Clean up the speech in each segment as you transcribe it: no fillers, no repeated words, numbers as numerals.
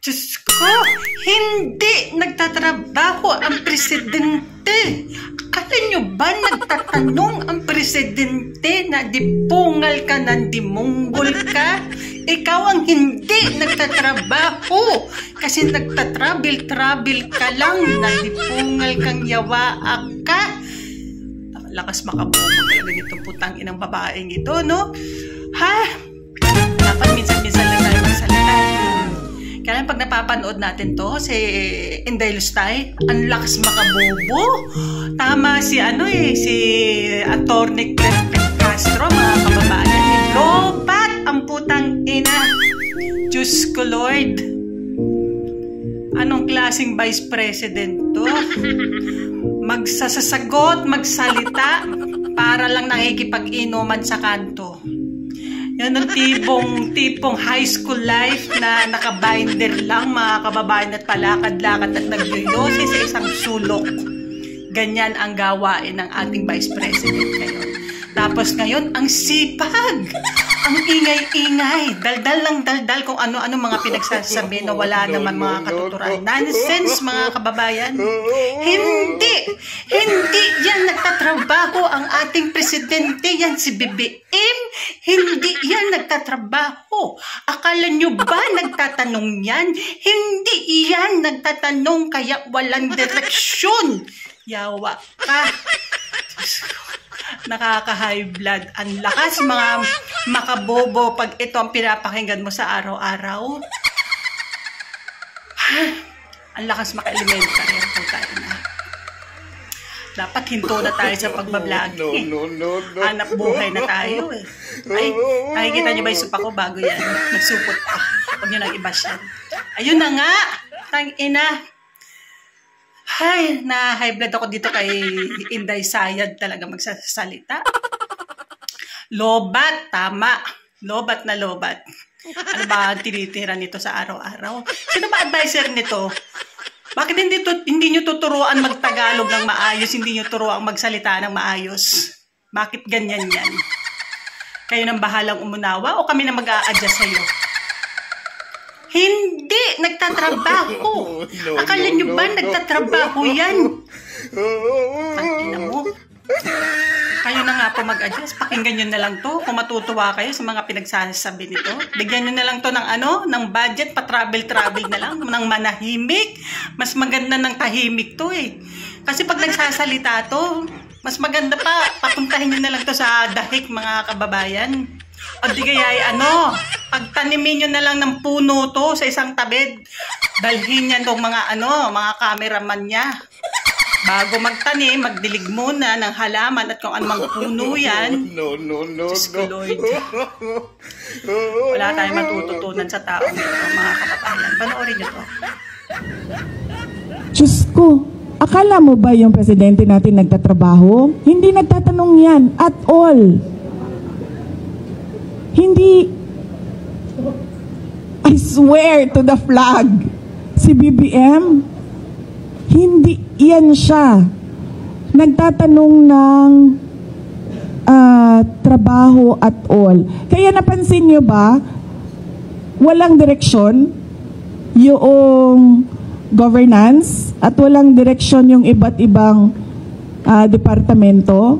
Diyos ko, hindi nagtatrabaho ang presidente. Akala nyo ba nagtatanong ang presidente na dipungal ka ng dimunggol ka? Ikaw ang hindi nagtatrabaho kasi nagtatravel ka lang na dipungal kang yawaa ka. Lakas makabobo talaga nitong putang inang babaeng ito, no? Ha? Dapat minsan-minsan lang tayo magsalita. Kaya pag napapanood natin to, si Inday Lustay, ang lakas makabobo. Tama si si Atty. Clement Castro, mga kababayan. Lobat ang putang ina. Diyos ko Lord. Anong klaseng vice president to? Magsasagot, magsalita, para lang nakikipag-inuman sa kanto. Yan ang tipong high school life na nakabinder lang, mga kababayan, at palakad-lakad at nagyoyosi sa isang sulok. Ganyan ang gawain ng ating Vice President ngayon. Tapos ngayon, ang sipag, ang ingay-ingay, daldal lang daldal kung ano-ano mga pinagsasabi na wala naman mga katuturan. Nonsense, mga kababayan. Hindi yan nagtatrabaho ang ating presidente, yan si BBM. Hindi yan nagtatrabaho. Akala nyo ba nagtatanong yan? Hindi yan nagtatanong, kaya walang direksyon. Yawa ka. Nakaka-high blood. Ang lakas, mga makabobo, pag ito ang pinapakinggan mo sa araw-araw. Ang lakas maka-elementary ang pagkain na. Dapat hinto na tayo sa pagbablog. Hanap buhay na tayo eh. Ay, nakikita nyo ba yung supa ko bago yan? Nagsupot pa. Huwag nyo nang i-bash yan. Ayun na nga! Tang-ina! Ay, na-high blood ako dito kay Inday Sayad talaga magsasalita. Lobat, tama. Lobat na lobat. Ano ba ang tinitira nito sa araw-araw? Sino ba advisor nito? Bakit hindi nyo tuturuan magtagalog ng maayos, hindi nyo turuan magsalita ng maayos? Bakit ganyan yan? Kayo nang bahalang umunawa o kami na mag-a-adjust sa'yo? Hindi nagtatrabaho. Akala nyo ba nagtatrabaho yan? Tangina mo. Kayo na nga po mag-adjust. Pakinggan nyo na lang to. Kung matutuwa kayo sa mga pinagsasabi nito. Bigyan nyo na lang to ng budget. Pa-travel na lang. Ng manahimik. Mas maganda ng tahimik to eh. Kasi pag nagsasalita to, mas maganda pa. Papuntahin nyo na lang to sa dahik, mga kababayan. O di kaya pagtanimin nyo na lang ng puno to sa isang tabid. Dalhin yan tong mga cameraman niya. Bago magtanim, magdilig muna ng halaman at kung anumang puno yan. Diyos ko Lord. Wala tayong matututunan sa taong ito, mga kababayan. Panoorin nyo to. Diyos ko, akala mo ba yung presidente natin nagtatrabaho? Hindi nagtatanong yan at all. Hindi, I swear to the flag, si BBM, hindi yan siya nagtatanong ng trabaho at all. Kaya napansin nyo ba, walang direksyon yung governance at walang direksyon yung iba't ibang departamento.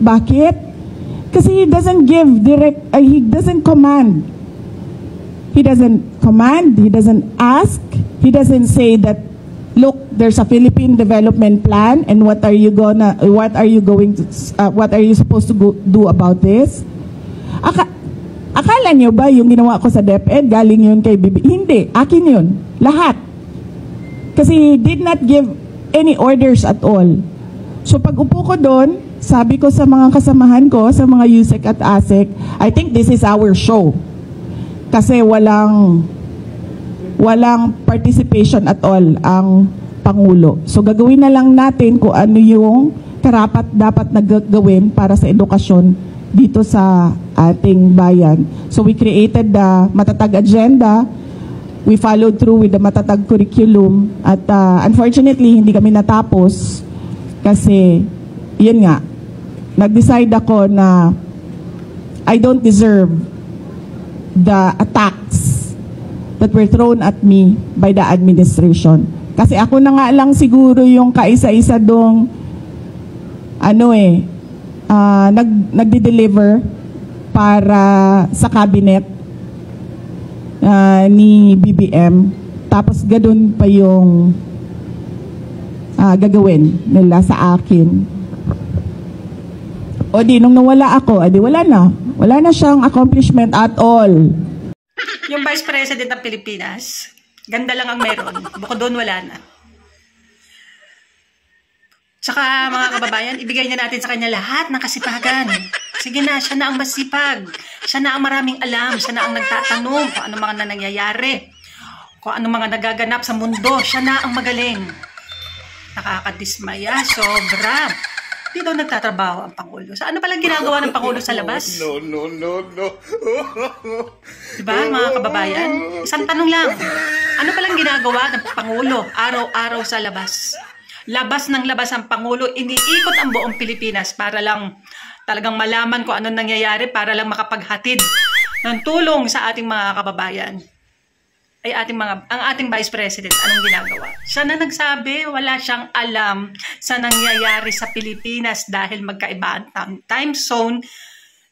Bakit? Kasi he doesn't give he doesn't command. He doesn't command, he doesn't ask, he doesn't say that, look, there's a Philippine development plan and what are you supposed to do about this? Akala niyo ba yung ginawa ko sa DepEd, galing yun kay Bibi? Hindi, akin yun. Lahat. Kasi he did not give any orders at all. So pag upo ko doon, sabi ko sa mga kasamahan ko, sa mga USEC at ASEC, I think this is our show. Kasi walang participation at all ang Pangulo. So gagawin na lang natin kung ano yung karapat dapat na gawin para sa edukasyon dito sa ating bayan. So we created the Matatag Agenda. We followed through with the Matatag Curriculum. At unfortunately, hindi kami natapos kasi yun nga, nag-decide ako na I don't deserve the attacks that were thrown at me by the administration. Kasi ako na nga lang siguro yung kaisa-isa dong nagde-deliver para sa cabinet ni BBM. Tapos ganun pa yung gagawin nila sa akin. O di, nung nawala ako, adi wala na. Wala na siyang accomplishment at all. Yung Vice President ng Pilipinas, ganda lang ang meron. Bukod doon, wala na. Tsaka mga kababayan, ibigay na natin sa kanya lahat ng kasipagan. Sige na, siya na ang masipag. Siya na ang maraming alam. Siya na ang nagtatanong kung ano mga nangyayari. Kung ano mga nagaganap sa mundo. Siya na ang magaling. Nakakadismaya, sobra. Di daw nagtatrabaho ang Pangulo. Sa ano palang ginagawa ng Pangulo sa labas? No. Diba mga kababayan? Isang tanong lang. Ano palang ginagawa ng Pangulo araw-araw sa labas? Labas ng labas ang Pangulo, iniikot ang buong Pilipinas para lang talagang malaman kung ano nangyayari, para lang makapaghatid ng tulong sa ating mga kababayan. Ay ang ating Vice President, anong ginagawa? Siya na nagsabi, wala siyang alam sa nangyayari sa Pilipinas dahil magkaiba ang time zone.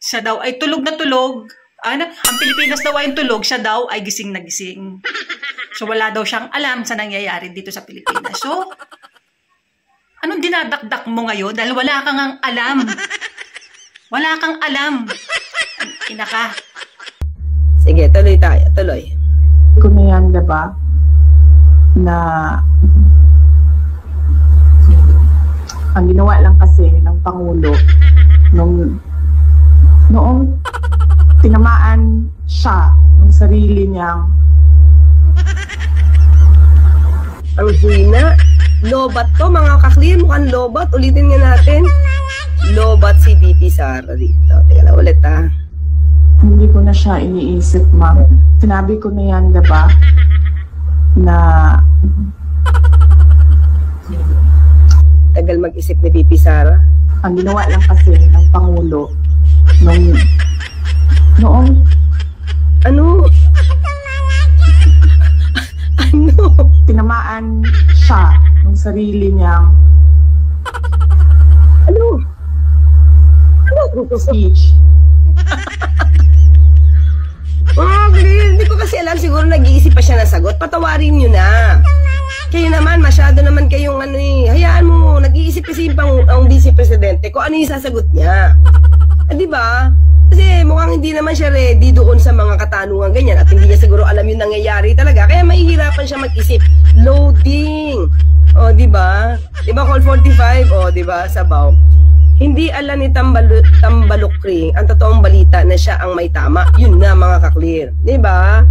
Siya daw ay tulog na tulog. Ang Pilipinas daw ay tulog, siya daw ay gising na gising. So wala daw siyang alam sa nangyayari dito sa Pilipinas. So, anong dinadakdak mo ngayon? Dahil wala kang alam. Wala kang alam. Ina ka. Sige, tuloy tayo. Tuloy. Ko na yan, diba? Na ang ginawa lang kasi ng Pangulo noong tinamaan siya ng sarili niyang Ang hina. Lobat to, mga kaklir. Mukhang lobat. Ulitin nga natin. Lobat si VP Sara dito. Teka lang ulit ha. hindi ko na siya iniisip, ma'am. Sinabi ko na yan, diba? Na Tagal mag-isip ni VP Sara. ang ginawa lang kasi ng Pangulo noong Ano? Ano? tinamaan siya ng sarili niyang Ano? speech. Hindi ko kasi alam. Siguro nag-iisip pa siya ng sagot. Patawarin nyo na. Kayo naman, masyado naman kayong hayaan mo. Nag-iisip kasi ang Vice Presidente kung ano yung sasagot niya. Diba? Kasi mukhang hindi naman siya ready doon sa mga katanungan ganyan at hindi niya siguro alam yung nangyayari talaga. Kaya mahihirapan siya mag-isip. Loading. O, diba? Diba call 45? O, diba? Sabaw. Hindi alam ni Tambalukring ang totoong balita na siya ang may tama. Yun na mga kaklir. Diba?